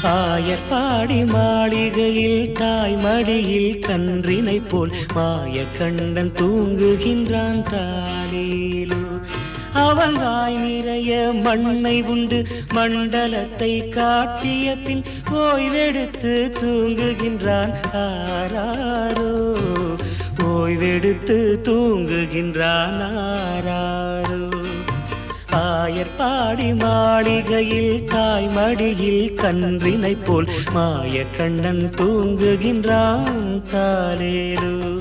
ஆயர்பாடி மாளிகையில் தாய் மடியில் கன்றினை போல் மாயக்கண்ணன் தூங்குகின்றான் தாலேலோ. அவன் வாய் நிறைய மண்ணை உண்டு மண்டலத்தை காட்டிய பின் ஓய்வெடுத்து தூங்குகின்றான் ஆராரோ. ஓய்வெடுத்து தூங்குகின்றான் ஆராரோ. ஆயர்பாடி மாளிகையில் தாய் மடியில் கன்றினை போல் மாயக்கண்ணன் தூங்குகின்றான் தாலேலோ.